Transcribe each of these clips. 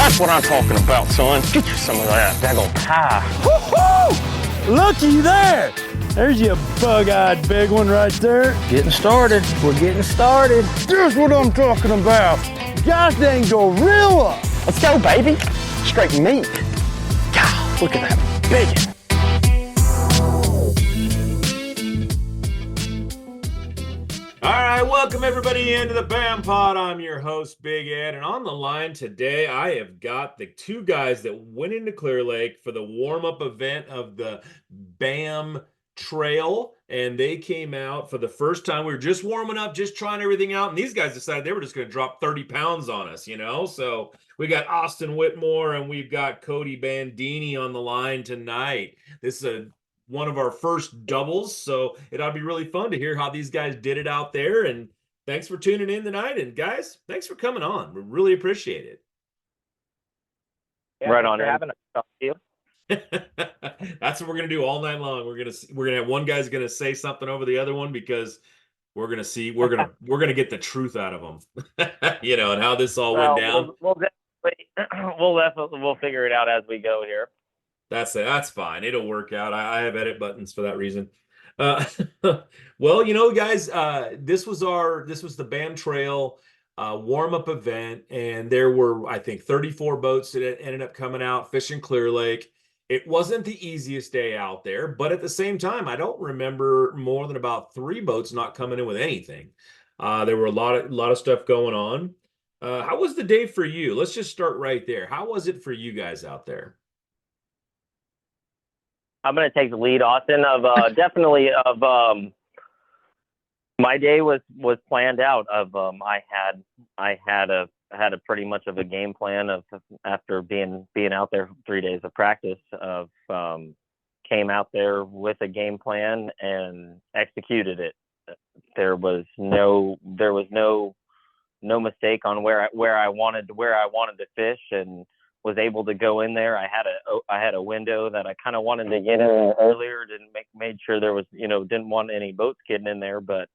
That's what I'm talking about, son. Get you some of that daggone pie. Woo-hoo! Looky there. There's your bug-eyed big one right there. Getting started. We're getting started. Here's what I'm talking about. Gosh dang gorilla. Let's go, baby. Straight meat. God, look at that big one. All right, welcome everybody into the BAM Pod. I'm your host, Big Ed, and on the line today, I have got the two guys that went into Clear Lake for the warm-up event of the BamTrail, and they came out for the first time. We were just warming up, just trying everything out, and these guys decided they were just going to drop 30 pounds on us, you know? So we got Austin Whitmore, and we've got Cody Bandini on the line tonight. This is one of our first doubles, so it ought to be really fun to hear how these guys did it out there. And thanks for tuning in tonight. And guys, thanks for coming on. We really appreciate it. Yeah, right on. Having a talk to you. That's what we're gonna do all night long. We're gonna have one guy's gonna say something over the other one because we're gonna get the truth out of them, you know, and how this all went down. We'll figure it out as we go here. That's fine. It'll work out. I have edit buttons for that reason. Well, you know, guys, this was the BamTrail warm-up event, and there were, I think, 34 boats that ended up coming out fishing Clear Lake. It wasn't the easiest day out there, but at the same time, I don't remember more than about 3 boats not coming in with anything. There were a lot of stuff going on. How was the day for you? Let's just start right there. How was it for you guys out there? I'm going to take the lead, Austin. Definitely my day was planned out. I had a pretty much of a game plan of after being out there 3 days of practice. Came out there with a game plan and executed it. There was no mistake on where I wanted to fish, and was able to go in there. I had a window that I kind of wanted to get in earlier. Made sure there was, didn't want any boats getting in there, but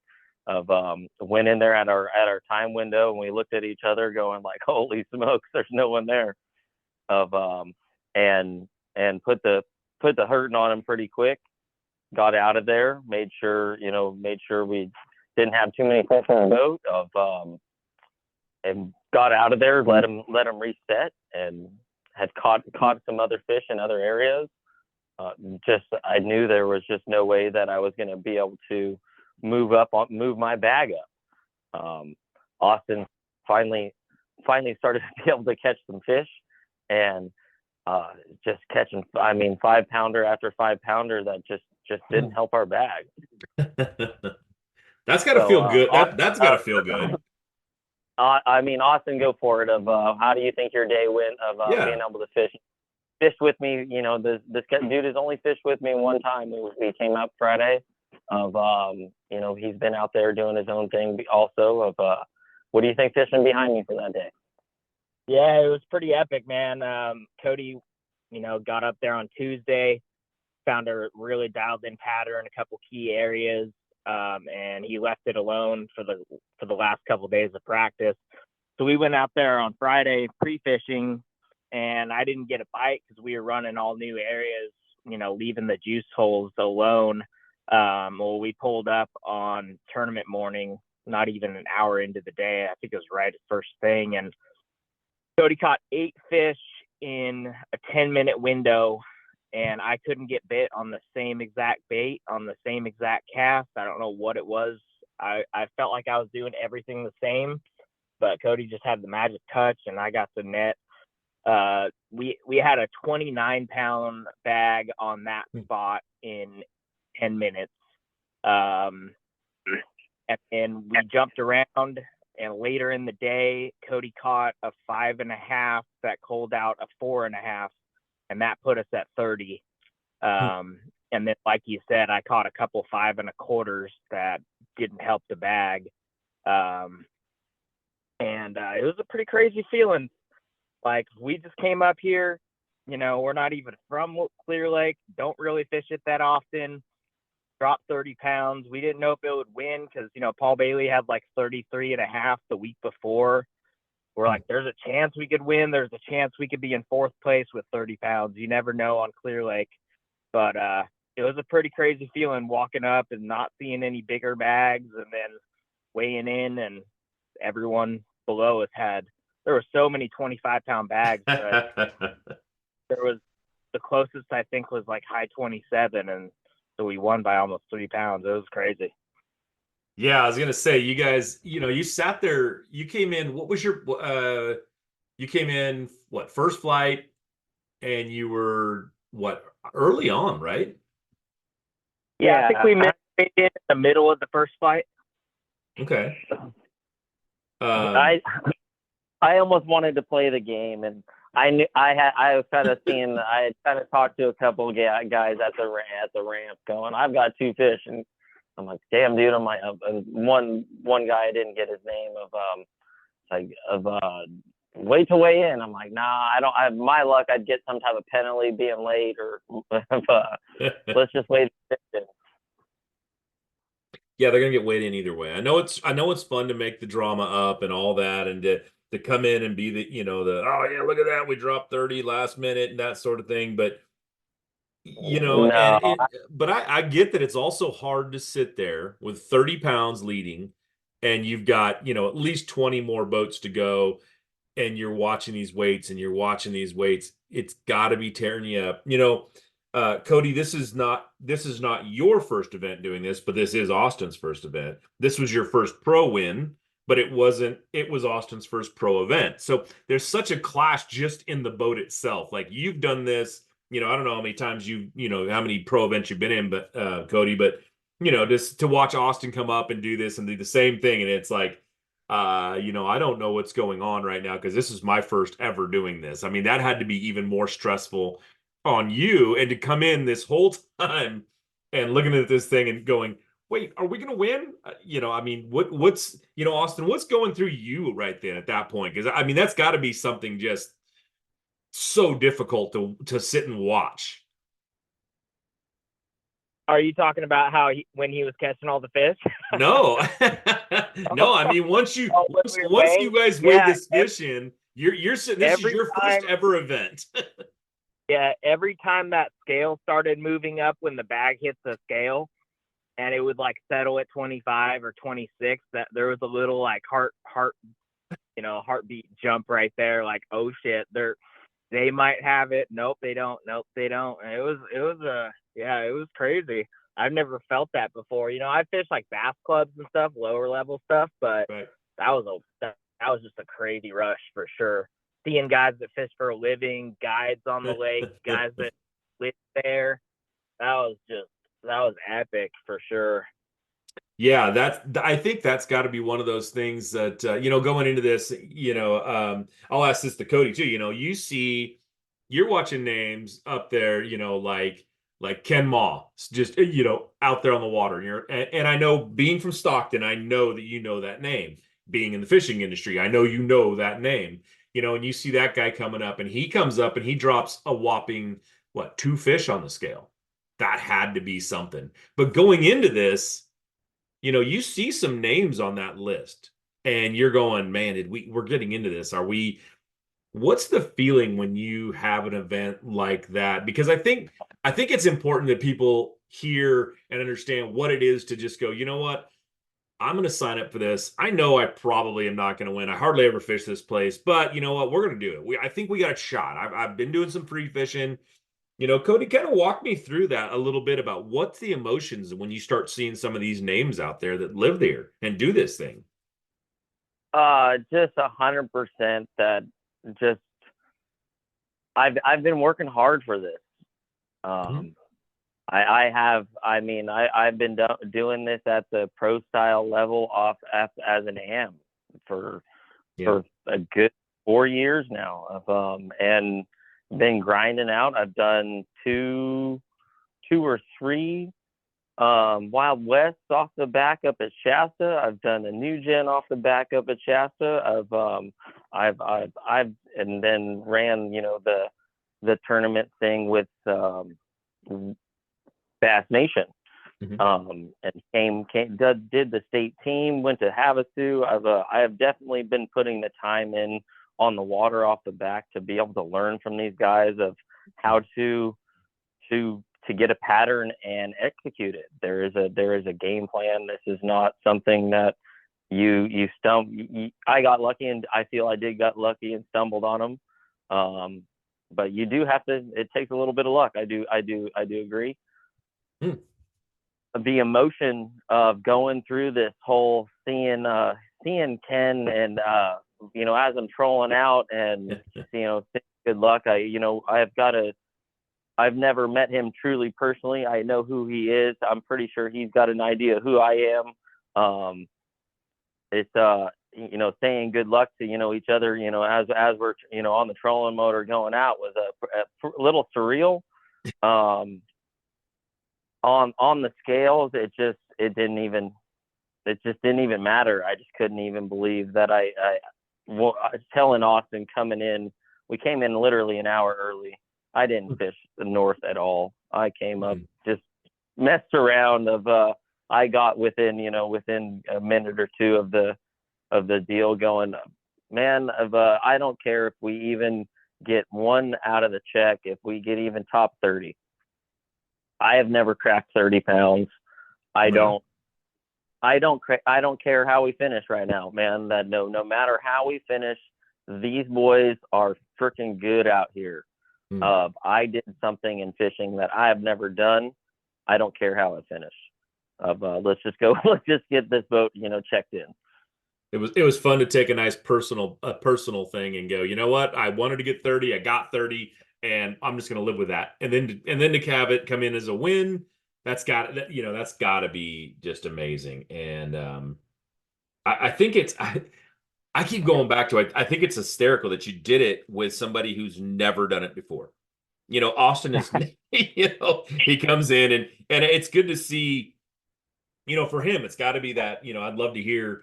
went in there at our time window, and we looked at each other going like, holy smokes, there's no one there. And put the hurting on them pretty quick. Got out of there, made sure we didn't have too many fish on the boat and got out of there, let them reset, and had caught some other fish in other areas. I knew there was just no way that I was going to be able to move my bag up. Austin finally started to be able to catch some fish, and just catching, 5-pounder after 5-pounder that just didn't help our bag. That's got to feel good. That's got to feel good. Austin, go for it. How do you think your day went of being able to fish with me? This dude has only fished with me one time. We came up Friday. He's been out there doing his own thing. Also, what do you think fishing behind me for that day? Yeah, it was pretty epic, man. Cody, got up there on Tuesday, found a really dialed-in pattern, a couple key areas. And he left it alone for the last couple of days of practice. So we went out there on Friday pre-fishing, and I didn't get a bite because we were running all new areas, leaving the juice holes alone. We pulled up on tournament morning, not even an hour into the day. I think it was right at first thing. And Cody caught 8 fish in a 10-minute window, and I couldn't get bit on the same exact bait, on the same exact cast. I don't know what it was. I felt like I was doing everything the same, but Cody just had the magic touch, and I got the net. We had a 29-pound bag on that spot in 10 minutes. And we jumped around, and later in the day, Cody caught a 5.5 that cold out a 4.5. And that put us at 30. And then, like you said, I caught a couple 5.25s that didn't help the bag. And it was a pretty crazy feeling. Like, we just came up here, we're not even from Clear Lake, don't really fish it that often, dropped 30 pounds. We didn't know if it would win because, Paul Bailey had like 33.5 the week before. we're like, there's a chance we could win. There's a chance we could be in 4th place with 30 pounds. You never know on Clear Lake. But it was a pretty crazy feeling walking up and not seeing any bigger bags, and then weighing in, and everyone below us there were so many 25-pound bags, but there was the closest I think was like high 27, and so we won by almost 3 pounds. It was crazy. Yeah, I was gonna say, you guys, you sat there, you came in, what was your you came in what, first flight, and you were what, early on, right? Yeah, I think we made it in the middle of the first flight. Okay. I almost wanted to play the game, and I knew I was kind of seeing, I had kind of talked to a couple of guys at the ramp going, I've got 2 fish, and I'm like, damn, dude, I'm like, one guy, I didn't get his name, wait to weigh in. I'm like, nah, I don't have my luck. I'd get some type of penalty being late, or let's just wait. Yeah, they're gonna get weighed in either way. I know it's fun to make the drama up and all that, and to come in and be the, oh yeah, look at that, we dropped 30 last minute and that sort of thing. But No. but I get that it's also hard to sit there with 30 pounds leading, and you've got, at least 20 more boats to go, and you're watching these weights and you're watching these weights. It's got to be tearing you up. Cody, this is not your first event doing this, but this is Austin's first event. This was your first pro win, but it wasn't. It was Austin's first pro event. So there's such a clash just in the boat itself. Like, you've done this, I don't know how many times how many pro events you've been in, but Cody, but just to watch Austin come up and do this and do the same thing, and it's like, I don't know what's going on right now, because this is my first ever doing this. I mean, that had to be even more stressful on you, and to come in this whole time and looking at this thing and going, wait, are we going to win? I mean, what's Austin, what's going through you right then at that point? Because I mean, that's got to be something just so difficult to sit and watch. Are you talking about when he was catching all the fish? No, no. I mean, once you guys weigh this fish in, you're sitting. This is your first ever event. Yeah, every time that scale started moving up, when the bag hits the scale, and it would like settle at 25 or 26, that there was a little like heartbeat jump right there. Like, oh shit, they might have it. Nope, they don't. Nope, they don't. And it was crazy. I've never felt that before. I fished like bass clubs and stuff, lower level stuff, but right. that was just a crazy rush for sure. Seeing guys that fish for a living, guides on the lake, guys that live there, that was epic for sure. Yeah, I think that's got to be one of those things that going into this, I'll ask this to Cody too. You're watching names up there, like Ken Ma, just out there on the water. And I know, being from Stockton, I know that you know that name. Being in the fishing industry, I know you know that name. And you see that guy coming up, and he comes up and he drops a whopping 2 fish on the scale. That had to be something. But going into this, you see some names on that list, and you're going, man, we're getting into this. What's the feeling when you have an event like that? Because I think it's important that people hear and understand what it is to just go, you know what? I'm going to sign up for this. I know I probably am not going to win. I hardly ever fish this place, but you know what? We're going to do it. I think we got a shot. I've been doing some free fishing. Cody, kind of walk me through that a little bit about what's the emotions when you start seeing some of these names out there that live there and do this thing. Just 100% that just I've been working hard for this. I've been doing this at the pro style level as an AM for a good 4 years now, and been grinding out. I've done two or three Wild West off the back up at Shasta. I've done a new gen off the back up at Shasta. I've and then ran the tournament thing with Bass Nation. and did the state team, went to Havasu. I have definitely been putting the time in on the water off the back to be able to learn from these guys of how to get a pattern and execute it. There is a game plan. This is not something that you I got lucky, and I feel I got lucky and stumbled on them. But you do have to. It takes a little bit of luck. I do agree. The emotion of going through this whole seeing Ken and as I'm trolling out and good luck. I've never met him truly personally. I know who he is. I'm pretty sure he's got an idea of who I am. It's saying good luck to each other as we're on the trolling motor going out was a little surreal. On the scales, it just didn't even matter. I just couldn't even believe that I was telling Austin coming in. We came in literally an hour early. I didn't fish the north at all. I came up, just messed around. I got within a minute or two of the deal going, man. I don't care if we even get one out of the check, if we get even top 30. I have never cracked 30 pounds. I don't care how we finish right now, man. That no matter how we finish, these boys are freaking good out here. I did something in fishing that I have never done. I don't care how I finish. Let's just go. Let's just get this boat, checked in. It was fun to take a nice personal thing and go, you know what? I wanted to get 30. I got 30, and I'm just going to live with that. And then to have it come in as a win, that's got to be just amazing. And I think I keep going back to it. I think it's hysterical that you did it with somebody who's never done it before. Austin is, he comes in and it's good to see, for him, it's got to be that, I'd love to hear,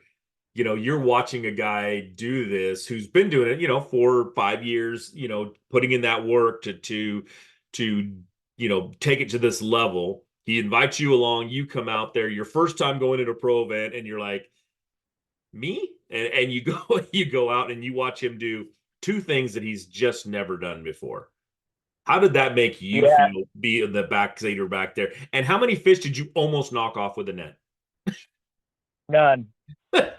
you're watching a guy do this who's been doing it, 4 or 5 years, putting in that work to take it to this level. He invites you along, you come out there, your first time going into a pro event, and you're like, me? And you go out and you watch him do 2 things that he's just never done before. How did that make you feel, be in the backseater back there? And how many fish did you almost knock off with a net? None. None.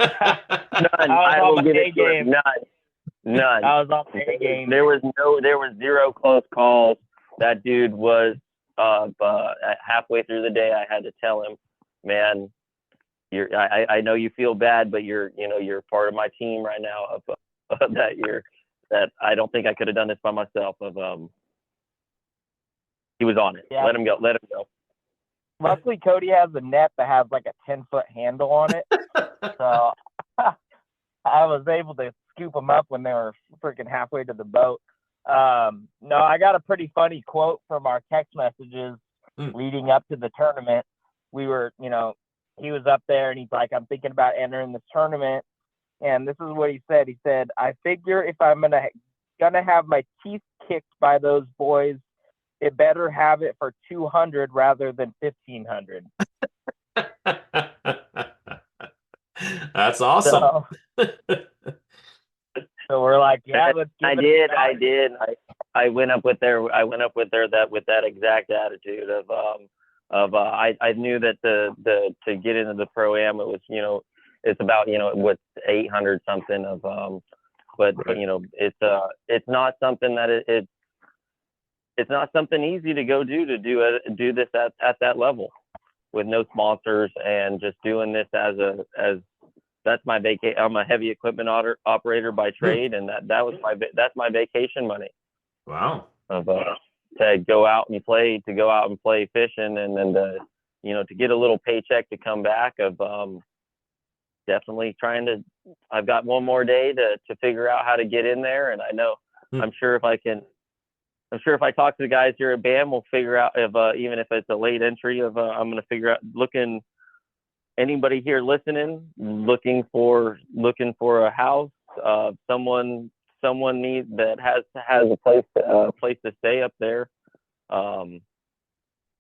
I will give it to him. None. I was on the A game. There was 0 close calls. That dude was halfway through the day. I had to tell him, man, I know you feel bad, but you're part of my team right now. That I don't think I could have done this by myself. He was on it. Yeah. Let him go. Luckily, Cody has a net that has like a 10-foot handle on it, so I was able to scoop them up when they were freaking halfway to the boat. No, I got a pretty funny quote from our text messages leading up to the tournament. We were, he was up there and he's like, I'm thinking about entering this tournament. And this is what he said. He said, I figure if I'm gonna have my teeth kicked by those boys, it better have it for 200 rather than 1,500. That's awesome. So we're like, yeah, let's give it I did. I went up with there with that exact attitude of I knew that to get into the pro-am, it was, it's about, what's 800 something of, but it's not something that it's not something easy to go do this at that level with no sponsors and just doing this as that's my I'm a heavy equipment operator by trade, and that's my vacation money. Wow. To go out and play fishing, and then to get a little paycheck to come back of definitely trying to. I've got one more day to figure out how to get in there, and I know I'm sure if I talk to the guys here at BAM, we'll figure out if even if it's a late entry I'm going to figure out anybody here listening, looking for a house, someone needs that has a place to stay up there.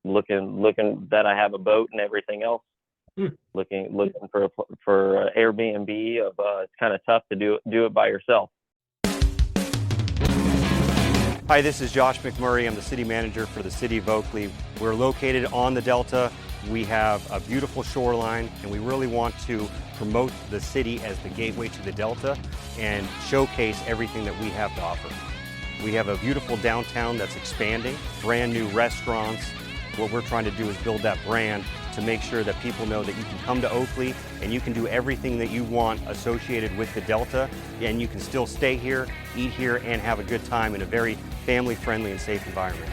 looking that I have a boat and everything else. Looking for Airbnb. It's kind of tough to do it by yourself. Hi, this is Josh McMurray. I'm the city manager for the city of Oakley. We're located on the Delta. We have a beautiful shoreline, and we really want to promote the city as the gateway to the Delta and showcase everything that we have to offer. We have a beautiful downtown that's expanding, brand new restaurants. What we're trying to do is build that brand to make sure that people know that you can come to Oakley and you can do everything that you want associated with the Delta, and you can still stay here, eat here, and have a good time in a very family-friendly and safe environment.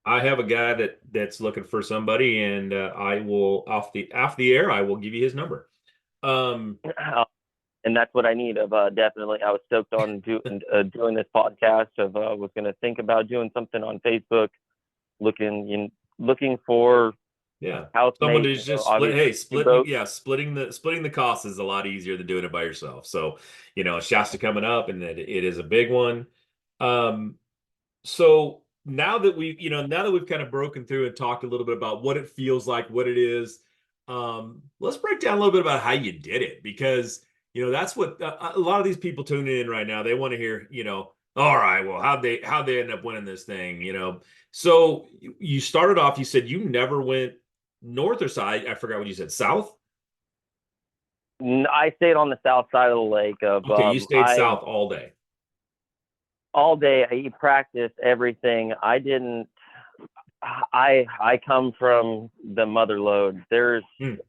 I have a guy that's looking for somebody, and I will off the air. I will give you his number. And that's what I need. Definitely, I was stoked on doing this podcast. Was going to think about doing something on Facebook, looking for someone to just splitting the cost is a lot easier than doing it by yourself. So, Shasta coming up, and it is a big one. So now that we've kind of broken through and talked a little bit about what it feels like, what it is, let's break down a little bit about how you did it, because that's what a lot of these people tuning in right now, they want to hear. All right, well, how'd they end up winning this thing? So you started off. You said you never went north or south. I forgot what you said. South? I stayed on the south side of the lake. Okay, you stayed south all day. All day. I practiced everything. I come from the mother lode.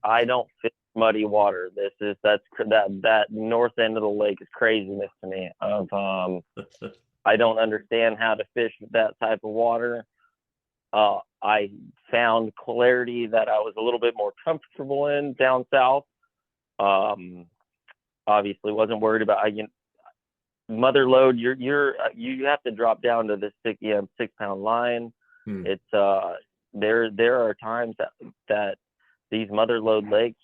I don't fish muddy water. That north end of the lake is craziness to me. I don't understand how to fish that type of water. I found clarity that I was a little bit more comfortable in down south. Obviously wasn't worried about mother lode. You have to drop down to this 6-pound line. It's there are times that these mother lode lakes,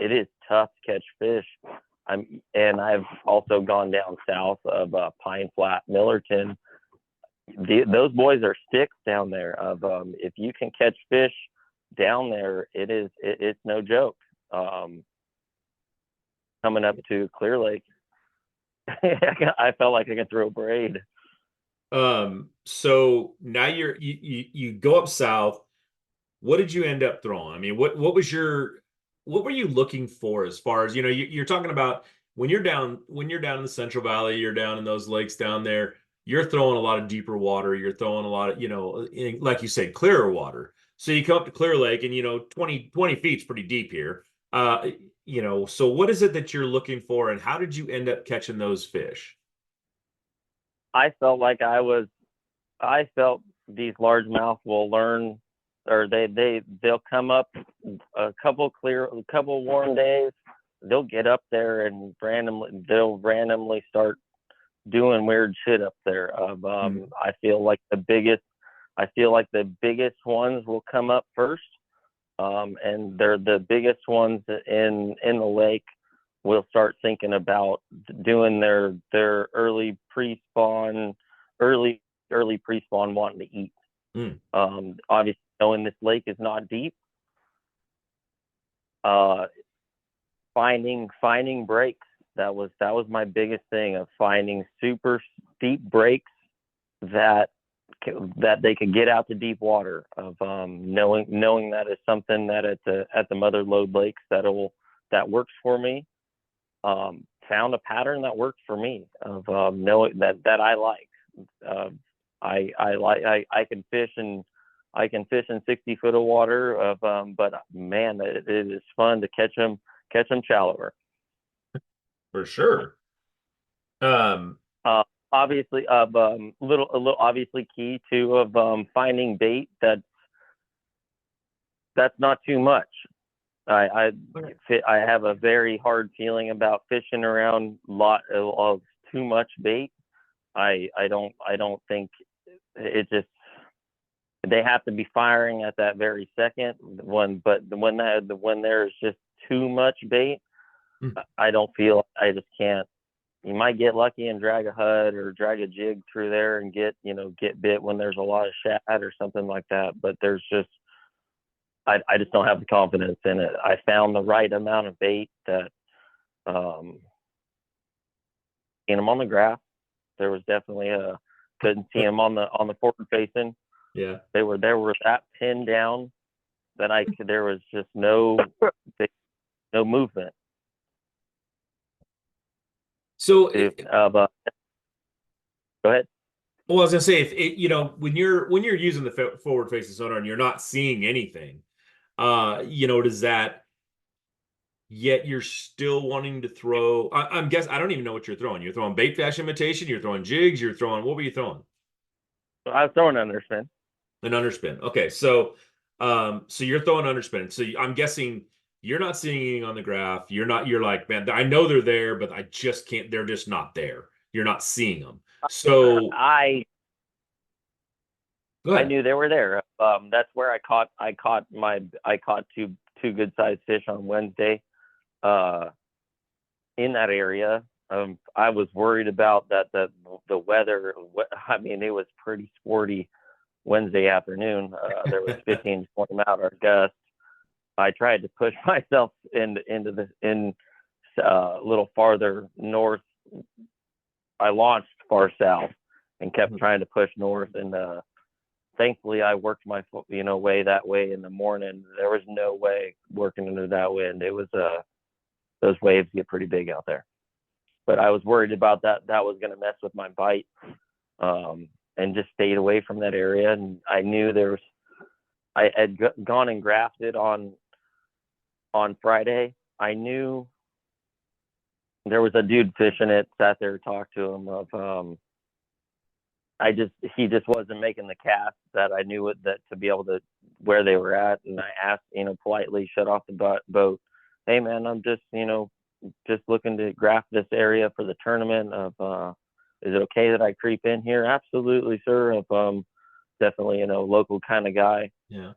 it is tough to catch fish. And I've also gone down south of Pine Flat, Millerton. Those boys are sticks down there. If you can catch fish down there, it's no joke. Coming up to Clear Lake, I felt like I could throw a braid. So now you go up south. What did you end up throwing? I mean, what were you looking for as far as, you're talking about when you're down in the Central Valley, you're down in those lakes down there, you're throwing a lot of deeper water, you're throwing a lot of, like you said, clearer water. So you come up to Clear Lake and, 20 feet's pretty deep here. So what is it that you're looking for, and how did you end up catching those fish? I felt these largemouth will learn, or they'll come up a couple warm days. They'll get up there and they'll randomly start doing weird shit up there. I feel like the biggest ones will come up first. And they're the biggest ones in the lake. Will start thinking about doing their early pre-spawn wanting to eat. Obviously, knowing this lake is not deep, finding breaks. That was my biggest thing, of finding super deep breaks that they could get out to deep water. Of knowing that is something that at the mother lode lakes that works for me. Found a pattern that works for me, of knowing that I like. I can fish in 60 foot of water, but man, it is fun to catch them shallower. For sure. Obviously, obviously key to of finding bait that's not too much. I have a very hard feeling about fishing around a lot of too much bait. I don't think it just, they have to be firing at that very second one, but when there's just too much bait, I just can't you might get lucky and drag a hud or drag a jig through there and get bit when there's a lot of shad or something like that. But there's just, I just don't have the confidence in it. I found the right amount of bait that, seen them on the graph. There was definitely couldn't see them on the forward facing. Yeah. They were that pinned down that there was just no movement. So, go ahead. Well, I was gonna say, if it, when you're using the forward facing sonar and you're not seeing anything, does that, yet you're still wanting to throw? I'm guessing, I don't even know what you're throwing. You're throwing bait fish imitation. You're throwing jigs. You're throwing, what were you throwing? I was throwing an underspin. An underspin. Okay, so you're throwing underspin. So I'm guessing you're not seeing anything on the graph. You're like, man, I know they're there, but I just can't. They're just not there. You're not seeing them. So I go ahead. knew they were there. That's where I caught two good sized fish on Wednesday, in that area. I was worried about that the weather. I mean, it was pretty sporty Wednesday afternoon. There was 15 to 20 mile an hour gusts. I tried to push myself into a little farther north. I launched far south and kept trying to push north, and thankfully I worked my way that way in the morning. There was no way working into that wind. It was those waves get pretty big out there. But I was worried about that was going to mess with my bite, and just stayed away from that area. And I knew I had gone and grafted on Friday. I knew there was a dude fishing it, sat there, talked to him he just wasn't making the cast that I knew that to be able to where they were at. And I asked, politely, shut off the boat. Hey man, I'm just looking to graft this area for the tournament is it okay that I creep in here? Absolutely, sir. Definitely, local kind of guy. Yeah.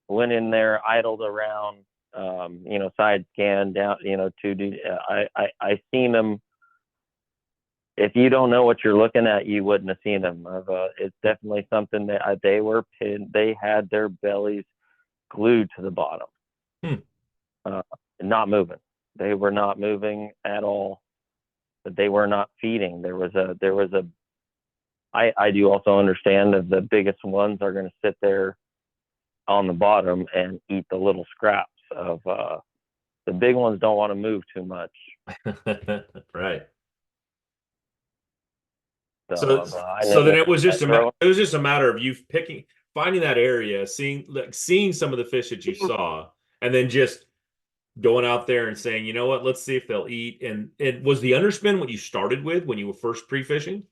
Went in there, idled around, side scan down, I seen them. If you don't know what you're looking at, you wouldn't have seen them. It's definitely something that they were pinned. They had their bellies glued to the bottom, not moving. They were not moving at all. But they were not feeding. I do also understand that the biggest ones are going to sit there on the bottom and eat the little scraps of the big ones. Don't want to move too much. Right. So then it was just a matter of you finding that area, seeing some of the fish that you saw, and then just going out there and saying, you know what, let's see if they'll eat. And it was the underspin what you started with when you were first pre-fishing?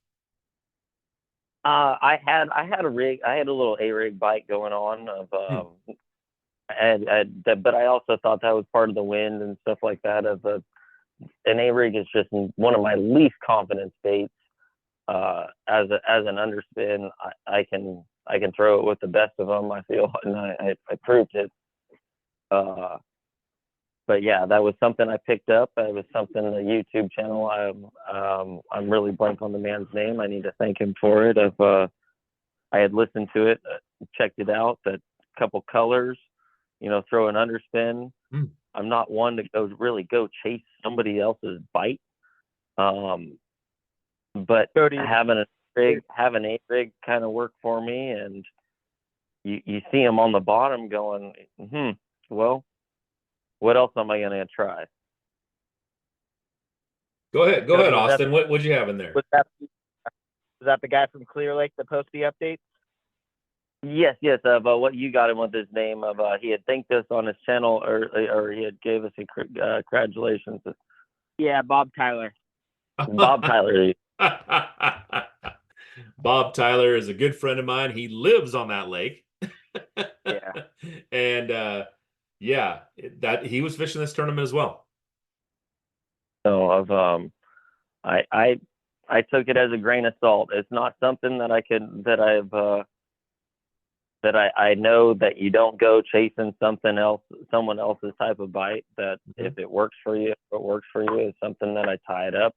I had a rig. I had a little A-rig bite going on but I also thought that was part of the wind and stuff like that. An A-rig is just one of my least confident baits. As an underspin, I can throw it with the best of them, I feel, and I proved it. But yeah, that was something I picked up. It was something, the YouTube channel. I'm really blank on the man's name. I need to thank him for it. I had listened to it, checked it out, that couple colors, throw an underspin. I'm not one to go chase somebody else's bite. But Cody, having an A-rig kind of work for me, and you see them on the bottom going, well, what else am I going to try? Go ahead, Austin. What'd you have in there? Was that the guy from Clear Lake that posted the updates? Yes. But what you got him with his name he had thanked us on his channel, or he had gave us a congratulations. Yeah, Bob Tyler. Bob Tyler. Bob Tyler is a good friend of mine. He lives on that lake. Yeah. And that he was fishing this tournament as well. So I took it as a grain of salt. It's not something that I know that you don't go chasing someone else's type of bite. That if it works for you, it's something that I tied up.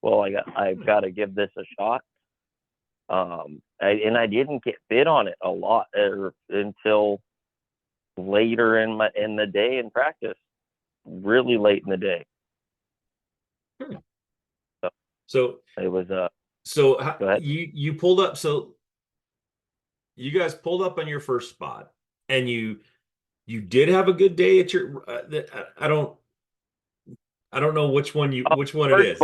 well, I've got to give this a shot. And I didn't get bit on it a lot until later in the day in practice, really late in the day. So it was you pulled up. So you guys pulled up on your first spot, and you did have a good day at your. I don't know which one it is.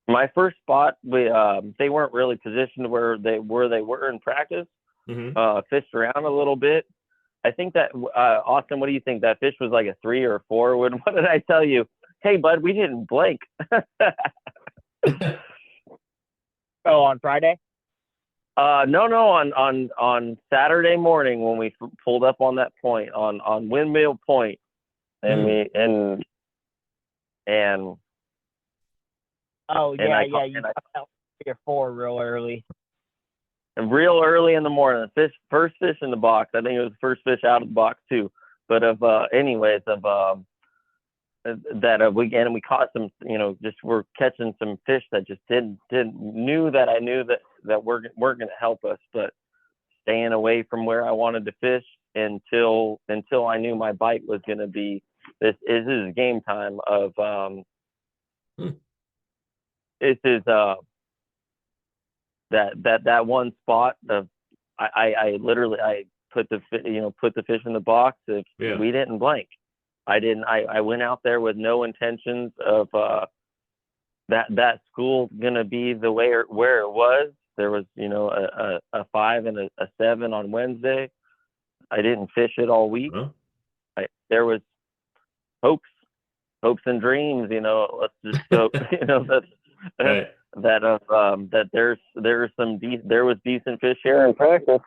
My first spot, they weren't really positioned where they were in practice. Mm-hmm. Fished around a little bit. I think that Austin, what do you think? That fish was like a 3 or 4. What did I tell you? Hey, bud, we didn't blink. Oh, on Friday? No, on Saturday morning when we pulled up on that point on Windmill Point, and oh yeah, you got out 3 or 4 real early. And real early in the morning, first fish in the box. I think it was the first fish out of the box too. But we caught some, just we're catching some fish that just knew that weren't going to help us, but staying away from where I wanted to fish until I knew my bite was going to be this is game time of this is that one spot of I literally put the fish in the box. If we didn't blink, I went out there with no intentions of that school gonna be the way where it was. There was a 5 and a 7 on Wednesday. I didn't fish it all week. There was hopes and dreams. Let's just hope that there was decent fish here in practice.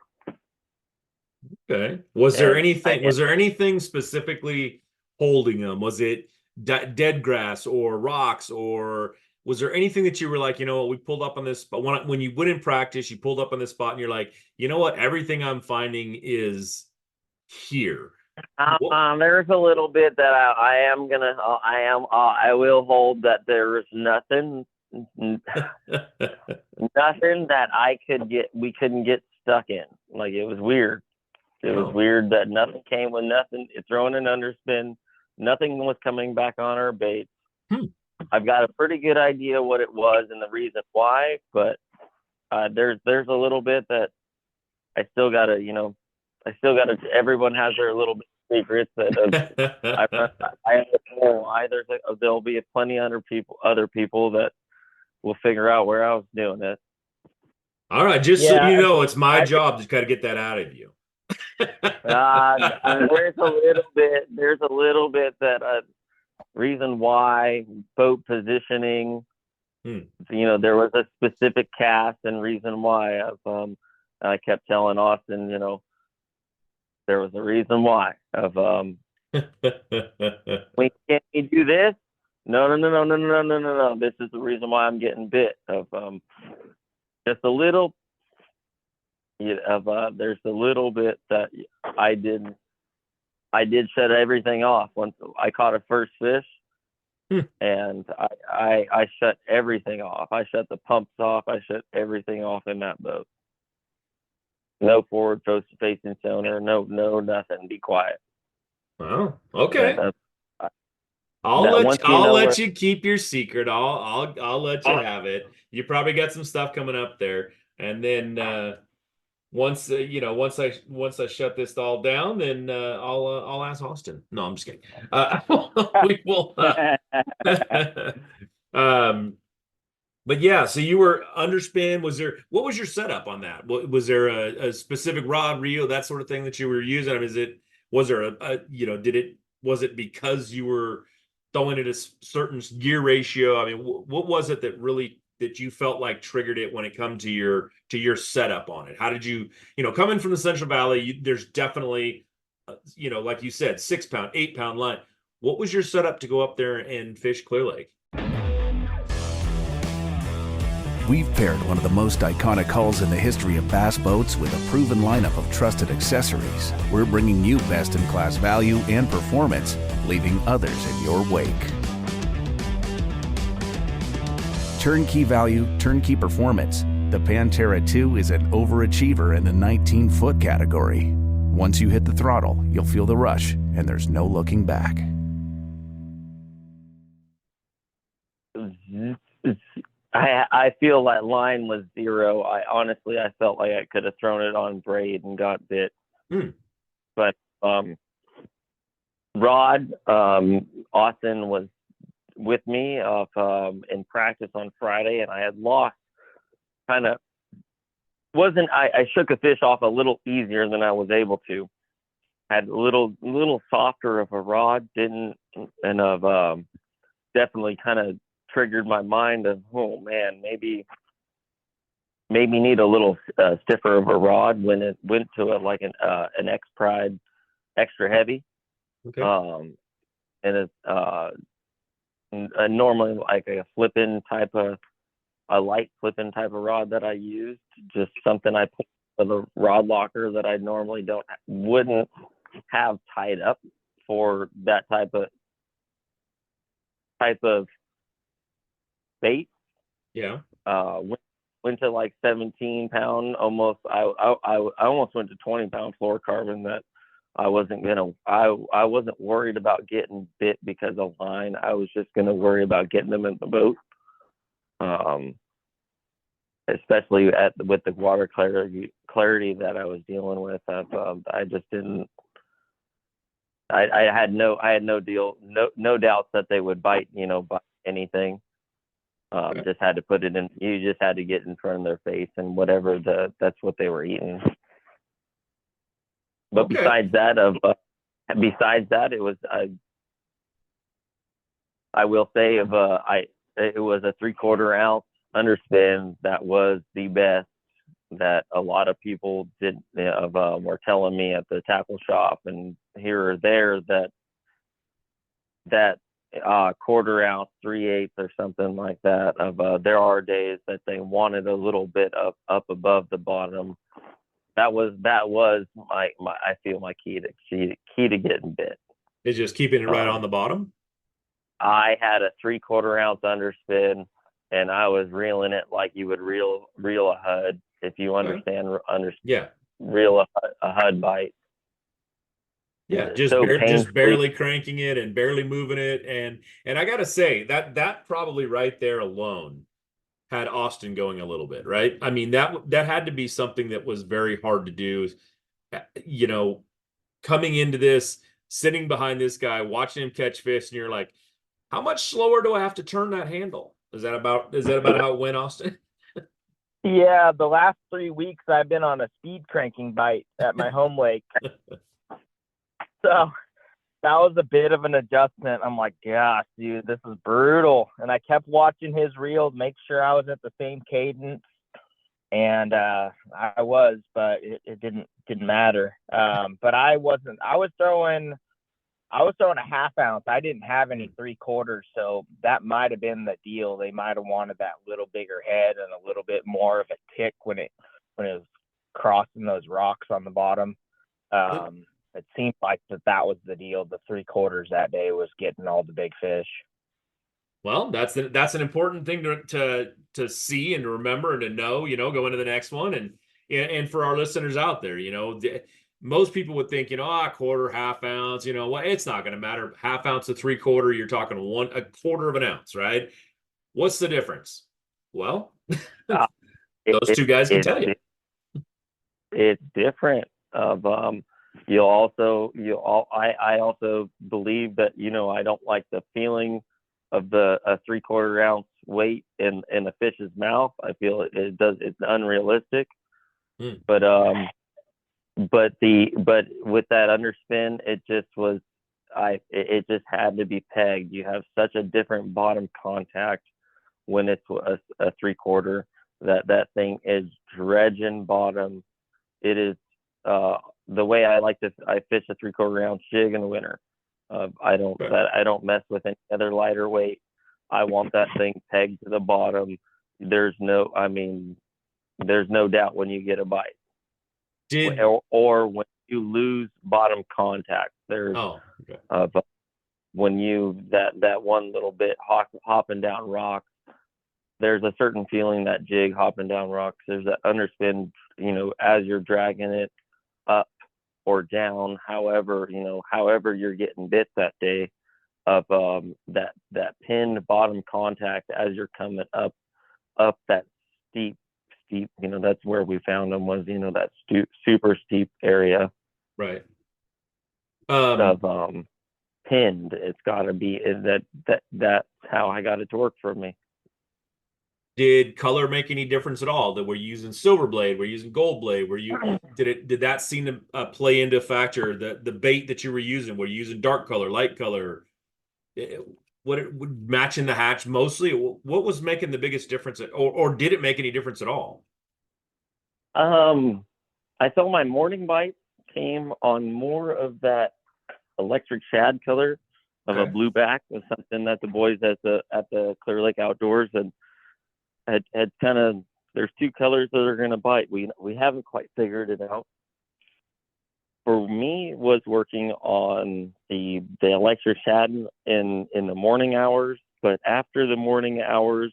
Okay. Was there anything specifically holding them? Was it dead grass or rocks, or was there anything that you were like, we pulled up on this, but when you went in practice, you pulled up on this spot and you're like, everything I'm finding is here? There's a little bit that I will hold that there is nothing that we couldn't get stuck in. Like, it was weird. It was weird that nothing came with nothing. Throwing an underspin, nothing was coming back on our baits. I've got a pretty good idea what it was and the reason why, but there's a little bit that I still gotta, everyone has their little bit of secrets that I understand why. There'll be plenty of other people that will figure out where I was doing it. All right, just so you know, it's my job to kind of get that out of you. There's a little bit that reason why boat positioning. There was a specific cast and reason why. I kept telling Austin, there was a reason why. We can't do this. No. This is the reason why I'm getting bit. Just a little. There's a little bit that I did shut everything off once I caught a first fish, and I shut everything off. I shut the pumps off. I shut everything off in that boat. No forward facing sonar. No, nothing. Be quiet. Oh, okay. I'll let you keep your secret. I'll let you have it. You probably got some stuff coming up there, and then once I shut this all down, then I'll ask Austin. No, I'm just kidding. We will. But yeah, so you were underspin. What was your setup on that? Was there a specific rod, reel, that sort of thing that you were using? I mean, was it because you were throwing it a certain gear ratio? I mean, what was it that you felt like triggered it when it come to your setup on it? How did you, coming from the Central Valley, there's definitely, like you said, 6-pound, 8-pound line. What was your setup to go up there and fish Clear Lake? We've paired one of the most iconic hulls in the history of bass boats with a proven lineup of trusted accessories. We're bringing you best-in-class value and performance, leaving others in your wake. turnkey value, turnkey performance, the Pantera 2 is an overachiever in the 19-foot category. Once you hit the throttle, you'll feel the rush, and there's no looking back. I feel that line was 0. I felt like I could have thrown it on braid and got bit. But rod, Austin was with me in practice on Friday, and I had lost I shook a fish off a little easier than I was able to. Had a little softer of a rod, definitely kind of triggered my mind of, oh man, maybe need a little stiffer of a rod when it went to an X Pride extra heavy. Okay. And it's normally like a light flipping type of rod that I used, just something I put in the rod locker that I normally wouldn't have tied up for that type of bait. Yeah. Went to like 17-pound, almost. I almost went to 20-pound fluorocarbon that I wasn't worried about getting bit because of line. I was just gonna worry about getting them in the boat. Especially with the water clarity that I was dealing with. I just didn't. I had no doubts that they would bite anything. Just had to put it in. You just had to get in front of their face and whatever that's what they were eating. But Okay. besides that, it was. I will say it was a 3/4 ounce underspin that was the best that a lot of people were telling me at the tackle shop and here or there that 1/4 ounce, 3/8 or something like that. There are days that they wanted a little bit up above the bottom. That was my I feel my key to getting bit. Is just keeping it right on the bottom. I had a 3/4 ounce underspin, and I was reeling it like you would reel a HUD, if you understand. Yeah. Reel a HUD bite. Yeah, just barely cranking it and barely moving it, and I gotta say that probably right there alone had Austin going a little bit, right? I mean, that had to be something that was very hard to do. Coming into this, sitting behind this guy, watching him catch fish, and you're like, how much slower do I have to turn that handle? Is that about how it went, Austin? Yeah, the last 3 weeks I've been on a speed cranking bite at my home lake. So that was a bit of an adjustment. I'm like, gosh, dude, this is brutal. And I kept watching his reel, make sure I was at the same cadence. And I was, but it didn't matter. But I was throwing a 1/2 ounce. I didn't have any 3/4, so that might have been the deal. They might have wanted that little bigger head and a little bit more of a tick when it was crossing those rocks on the bottom. It seemed like that was the deal. The 3/4 that day was getting all the big fish. Well, that's an important thing to see and to remember and to know, go into the next one. And for our listeners out there, most people would think, 1/4, 1/2 ounce, it's not going to matter. 1/2 ounce to 3/4, you're talking 1/4 of an ounce, right? What's the difference? Well, those two guys can tell you. It's different. I also believe that, I don't like the feeling of a 3/4 ounce weight in a fish's mouth. I feel it's unrealistic. But with that underspin, it just had to be pegged. You have such a different bottom contact when it's a 3/4 that thing is dredging bottom. It is the way I fish a 3/4 ounce jig in the winter. I don't mess with any other lighter weight. I want that thing pegged to the bottom. There's no doubt when you get a bite. Or when you lose bottom contact. When you that one little bit hopping down rocks, there's a certain feeling that jig hopping down rocks. There's that underspin, as you're dragging it up or down, however you're getting bit that day, of that pinned bottom contact as you're coming up that steep, that's where we found them, was that super steep area, Right. of pinned. It's got to be that's how I got it to work for me. Did color make any difference at all? That we're using silver blade, we're using gold blade, did that seem to play into a factor? The bait that you were using, were you using dark color, light color? What it would match in the hatch mostly? What was making the biggest difference, or did it make any difference at all? I felt my morning bite came on more of that electric shad color of a blue back, was something that the boys at the Clear Lake Outdoors had kind of, there's two colors that are going to bite. We haven't quite figured it out. For me, was working on the electric shad in the morning hours, but after the morning hours,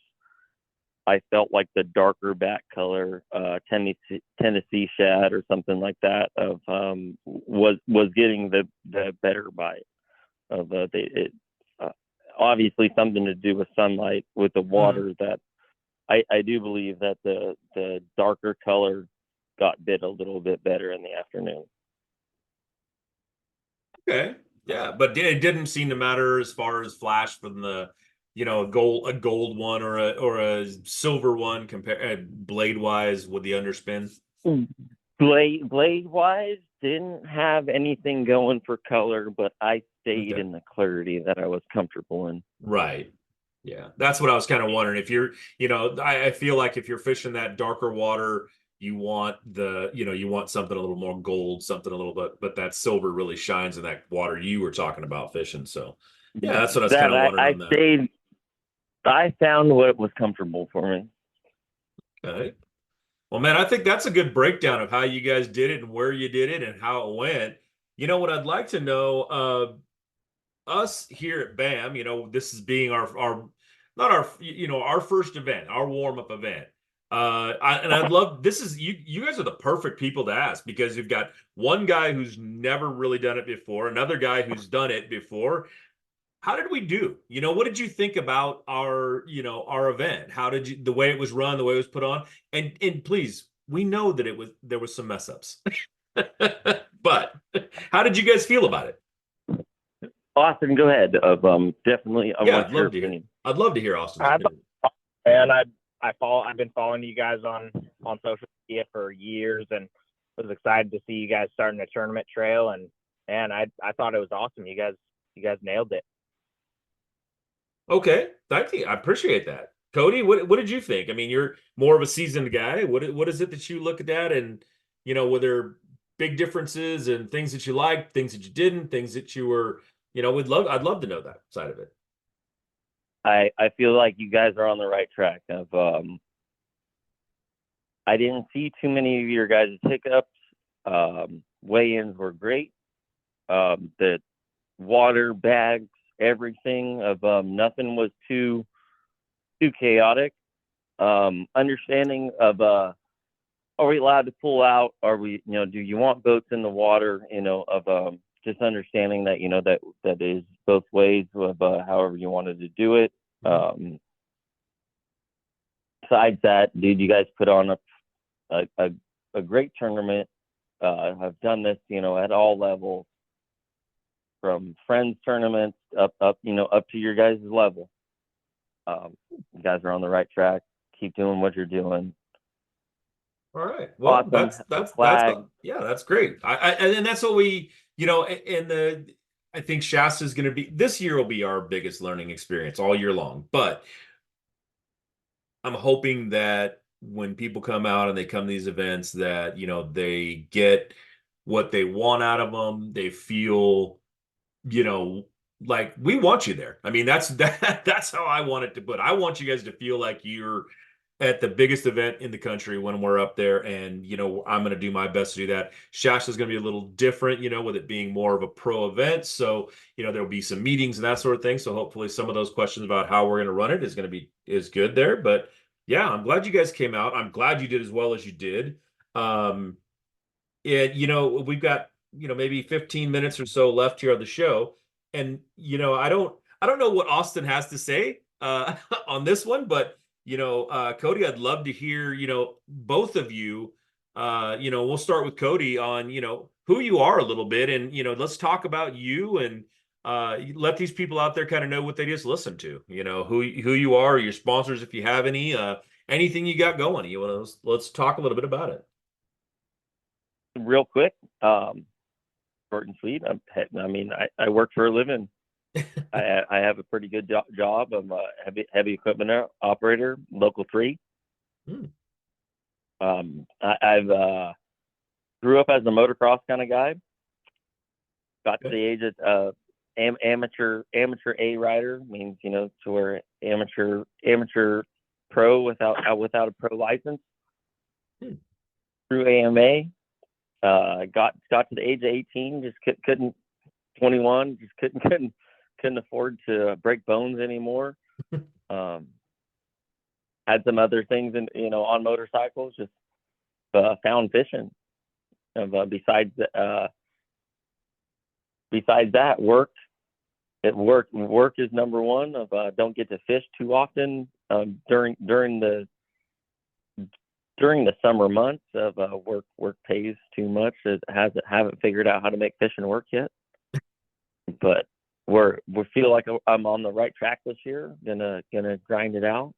I felt like the darker back color, Tennessee shad or something like that, of was getting the better bite of obviously something to do with sunlight, with the water, that I do believe that the darker color got bit a little bit better in the afternoon. Okay, yeah, but it didn't seem to matter as far as flash from the, a gold one or a silver one blade wise with the underspin. Blade wise, didn't have anything going for color, but I stayed in the clarity that I was comfortable in. Right. Yeah, that's what I was kind of wondering. If you're, I feel like if you're fishing that darker water, you want you want something a little more gold, something a little bit, but that silver really shines in that water you were talking about fishing. So yeah, that's what I was kind of wondering on that. I found what was comfortable for me. Okay. Well, man, I think that's a good breakdown of how you guys did it and where you did it and how it went. What I'd like to know, us here at BAM, this is being our not our our first event, our warm-up event. I'd love, this is you guys are the perfect people to ask, because you've got one guy who's never really done it before, another guy who's done it before. How did we do? What did you think about our event? How did you, the way it was run, the way it was put on? And please, we know that there was some mess ups. But how did you guys feel about it? Austin, go ahead. Definitely, I'd love to hear. I'd love to hear Austin. And I've been following you guys on social media for years, and was excited to see you guys starting a tournament trail, and I thought it was awesome. You guys nailed it. Okay, thank you. I appreciate that. Cody, what did you think? I mean, you're more of a seasoned guy. What is it that you looked at, and were there big differences and things that you liked, things that you didn't, things that you were, I'd love to know that side of it. I feel like you guys are on the right track. I didn't see too many of your guys' hiccups. Weigh-ins were great. The water, bags, everything of nothing was too chaotic. Understanding of are we allowed to pull out? Are we, do you want boats in the water? Of just understanding that that is both ways of however you wanted to do it. Besides that, dude, you guys put on a great tournament. I've done this, at all levels, from friends tournaments up to your guys' level. You guys are on the right track. Keep doing what you're doing. All right. Well, awesome. That's great. And that's what we, I think Shasta is going to be, this year will be our biggest learning experience all year long. But I'm hoping that when people come out and they come to these events, that, they get what they want out of them. They feel, like we want you there. I mean, that's how I want it to put. I want you guys to feel like you're at the biggest event in the country when we're up there. And, I'm going to do my best to do that. Shasta is going to be a little different, with it being more of a pro event. So, there'll be some meetings and that sort of thing. So hopefully some of those questions about how we're going to run it is good there. But yeah, I'm glad you guys came out. I'm glad you did as well as you did. And, we've got, maybe 15 minutes or so left here on the show. And, I don't know what Austin has to say on this one, but Cody, I'd love to hear, both of you. We'll start with Cody on, who you are a little bit, and let's talk about you, and let these people out there kind of know what they just listened to. Who you are, your sponsors if you have any, anything you got going. Let's talk a little bit about it. Real quick, short and sweet. I work for a living. I have a pretty good job. I'm a heavy equipment operator, local 3. I've grew up as a motocross kind of guy. Got to the age of amateur A rider, means to where amateur pro without a pro license. Through AMA, got to the age of 18, just couldn't 21, just couldn't afford to break bones anymore. Had some other things on motorcycles, just found fishing. Besides that, work is number one. Don't get to fish too often during the summer months. Work pays too much. Haven't figured out how to make fishing work yet, but we feel like I'm on the right track this year. Gonna grind it out.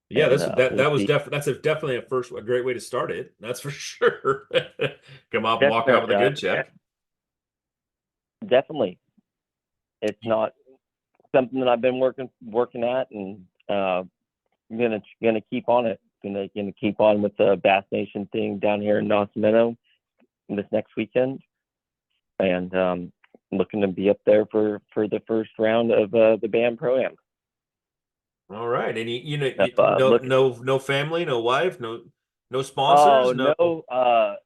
Yeah, and, that's definitely a great way to start it. That's for sure. Come up, walk out with a good check. Definitely, it's not something that I've been working at, and I'm gonna keep on it. Gonna keep on with the Bass Nation thing down here in Dawson Meadow this next weekend, and looking to be up there for the first round of the BAM Pro-Am. All right, and no family, no wife, no sponsors. Oh no,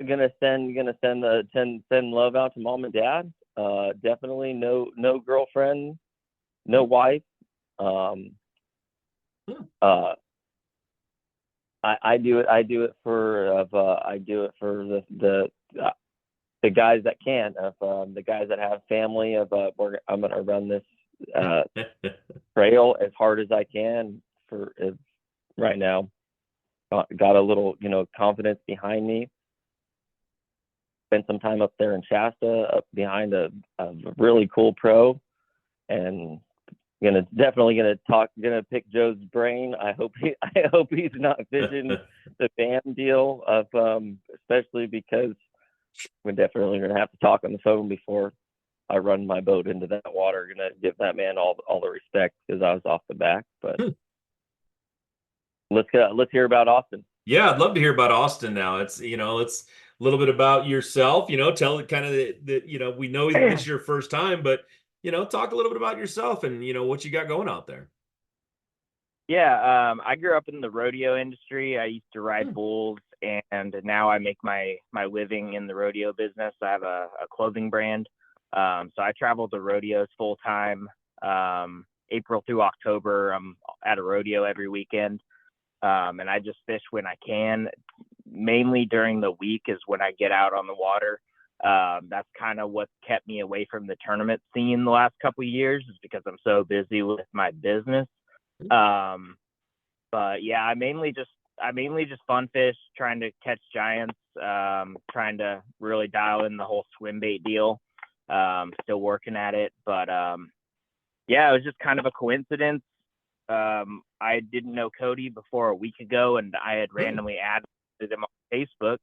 gonna send love out to mom and dad. Definitely no girlfriend, no wife. I do it for the guys that can't, the guys that have family. I'm gonna run this trail as hard as I can right now. Got a little confidence behind me. Spent some time up there in Shasta, up behind a really cool pro, and definitely gonna pick Joe's brain. I hope he's not fishing the BAM deal, especially because we're definitely gonna have to talk on the phone before I run my boat into that water. Gonna give that man all the respect because I was off the back. But let's hear about Austin. Yeah, I'd love to hear about Austin now. It's it's a little bit about yourself. Tell it kind of that we know this is your first time, but talk a little bit about yourself and what you got going out there. Yeah, I grew up in the rodeo industry. I used to ride bulls, and now I make my living in the rodeo business. I have a clothing brand. So I travel to rodeos full time. April through October, I'm at a rodeo every weekend. And I just fish when I can. Mainly during the week is when I get out on the water. That's kind of what kept me away from the tournament scene the last couple of years, is because I'm so busy with my business. But yeah, I mainly just fun fish, trying to catch giants, trying to really dial in the whole swim bait deal. Still working at it, but yeah, it was just kind of a coincidence. I didn't know Cody before a week ago, and I had randomly added him on Facebook,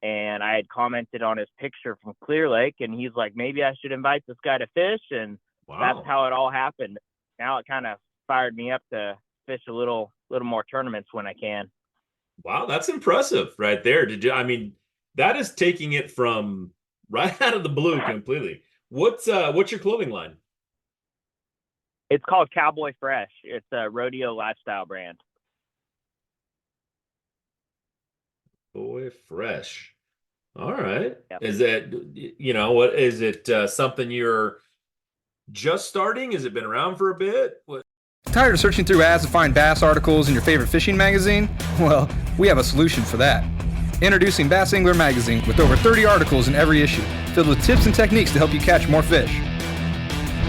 and I had commented on his picture from Clear Lake, and he's like, maybe I should invite this guy to fish, and That's how it all happened. Now it kind of fired me up to fish a little more tournaments when I can. Wow, that's impressive right there. That is taking it from right out of the blue completely. What's your clothing line? It's called Cowboy Fresh. It's a rodeo lifestyle brand. Boy, fresh. All right. Yep. Is it, what is it, something you're just starting? Has it been around for a bit? What? Tired of searching through ads to find bass articles in your favorite fishing magazine? Well, we have a solution for that. Introducing Bass Angler Magazine with over 30 articles in every issue, filled with tips and techniques to help you catch more fish.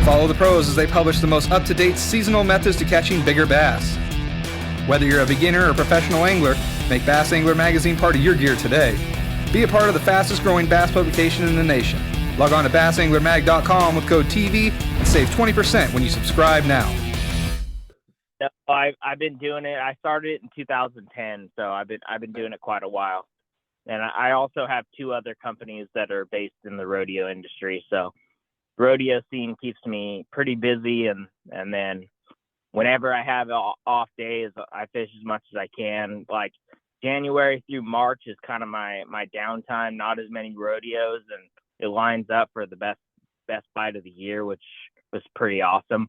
Follow the pros as they publish the most up-to-date seasonal methods to catching bigger bass. Whether you're a beginner or professional angler, make Bass Angler Magazine part of your gear today. Be a part of the fastest growing bass publication in the nation. Log on to bassanglermag.com with code TV and save 20% when you subscribe now. No, I've been doing it. I started it in 2010, so I've been doing it quite a while. And I also have 2 other companies that are based in the rodeo industry. So rodeo scene keeps me pretty busy, and then whenever I have off days, I fish as much as I can. Like January through March is kind of my downtime, not as many rodeos, and it lines up for the best bite of the year, which was pretty awesome.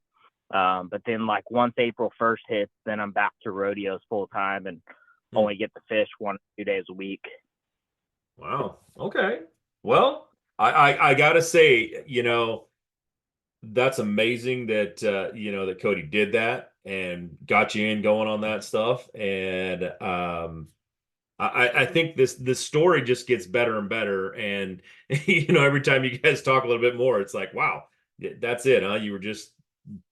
But then like once April 1st hits, then I'm back to rodeos full time and only get to fish 1 or 2 days a week. Wow. Okay. Well, I gotta say, that's amazing that that Cody did that and got you in going on that stuff. And I think this story just gets better and better. And every time you guys talk a little bit more, it's like, wow, that's it, huh? You were just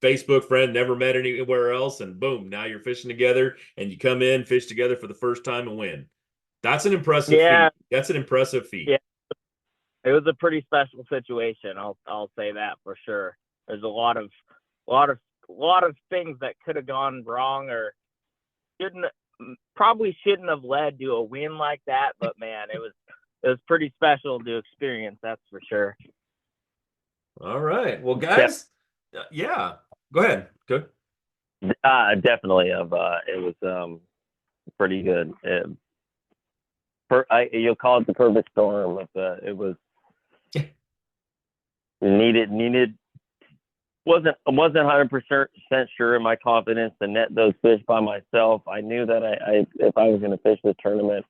Facebook friend, never met anywhere else, and boom, now you're fishing together, and you come in, fish together for the first time and win. That's an impressive feat. That's an impressive feat. Yeah. It was a pretty special situation. I'll say that for sure. There's a lot of things that could have gone wrong or probably shouldn't have led to a win like that. But man, it was pretty special to experience. That's for sure. All right. Well, guys, yeah. Go ahead. Good. Definitely. It was pretty good. You'll call it the perfect storm. It was needed. Wasn't 100% sure in my confidence to net those fish by myself. I knew that if I was going to fish the tournament,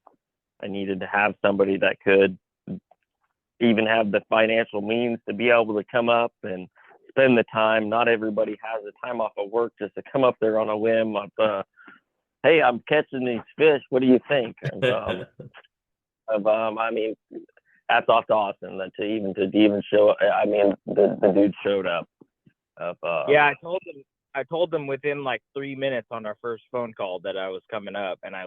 I needed to have somebody that could even have the financial means to be able to come up and spend the time. Not everybody has the time off of work just to come up there on a whim of, hey, I'm catching these fish. What do you think? And, I mean, hats off to Austin to even show up. I mean, the dude showed up. Yeah, I told them within like 3 minutes on our first phone call that I was coming up, and I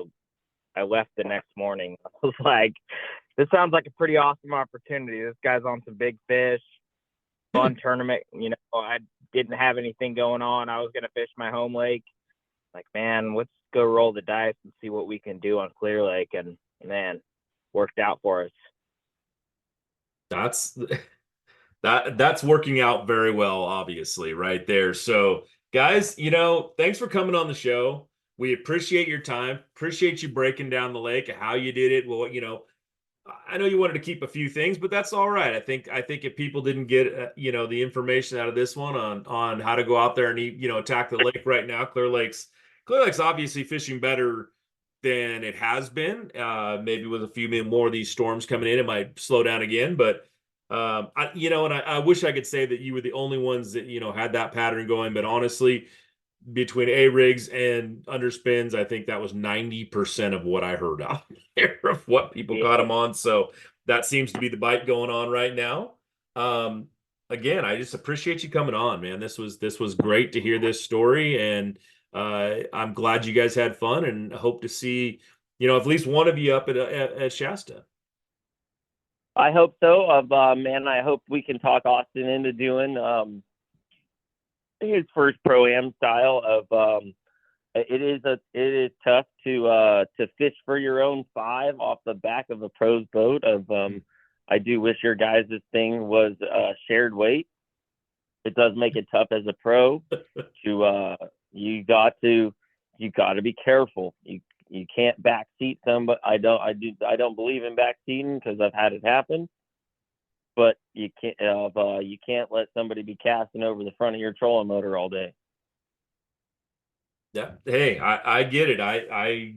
left the next morning. I was like, this sounds like a pretty awesome opportunity. This guy's on some big fish, fun tournament. I didn't have anything going on. I was going to fish my home lake. Like, man, let's go roll the dice and see what we can do on Clear Lake. And man, worked out for us. That's working out very well, obviously, right there. So guys, thanks for coming on the show. We appreciate your time, appreciate you breaking down the lake, how you did it. Well, I know you wanted to keep a few things, but that's all right. I think if people didn't get the information out of this one on how to go out there and attack the lake right now, Clear Lake's obviously fishing better than it has been. Maybe with a few more of these storms coming in, it might slow down again. But I wish I could say that you were the only ones that had that pattern going. But honestly, between A-rigs and underspins, I think that was 90% of what I heard out there of what people caught them on. So that seems to be the bite going on right now. Again, I just appreciate you coming on, man. This was great to hear this story, and I'm glad you guys had fun, and hope to see at least one of you up at Shasta. I hope so. Man, I hope we can talk Austin into doing his first pro-am style of. It is tough to fish for your own 5 off the back of a pro's boat. I do wish your guys' thing was shared weight. It does make it tough as a pro. You got to be careful. You can't backseat somebody. I don't believe in backseating because I've had it happen. But you can't let somebody be casting over the front of your trolling motor all day. Yeah. Hey, I get it. I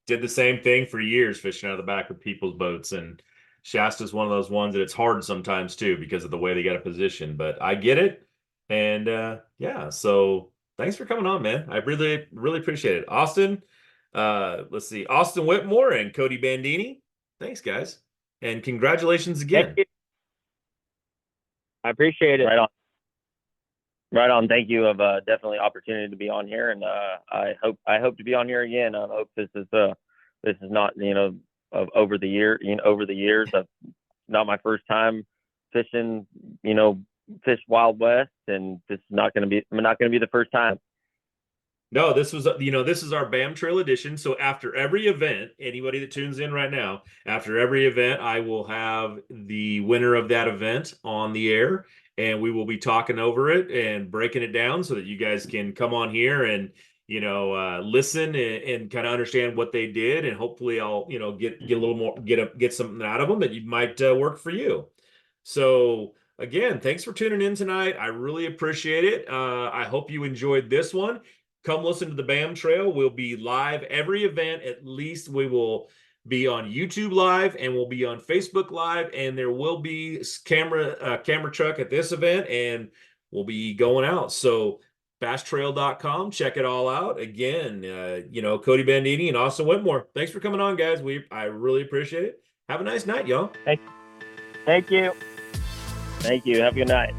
did the same thing for years, fishing out of the back of people's boats, and Shasta's one of those ones that it's hard sometimes too because of the way they got a position. But I get it, and yeah. So thanks for coming on, man. I really really appreciate it, Austin. Let's see, Austin Whitmore and Cody Bandini. Thanks, guys, and congratulations Thank again. you. I appreciate it. Right on. Right on. Thank you. Of definitely opportunity to be on here, and I hope to be on here again. I hope this is not over the years. Not my first time fishing. Fish Wild West, and this is not going to be the first time. No, this was, this is our BamTrail edition. So after every event, anybody that tunes in right now, after every event, I will have the winner of that event on the air, and we will be talking over it and breaking it down so that you guys can come on here and, listen and kind of understand what they did. And hopefully I'll, get a little more, get something out of them that you might work for you. So again, thanks for tuning in tonight. I really appreciate it. I hope you enjoyed this one. Come listen to the BamTrail. We'll be live every event. At least we will be on YouTube Live, and we'll be on Facebook Live, and there will be camera truck at this event, and we'll be going out. So BassTrail.com, check it all out. Again, Cody Bandini and Austin Whitmore. Thanks for coming on, guys. I really appreciate it. Have a nice night, y'all. Thank you. Thank you. Have a good night.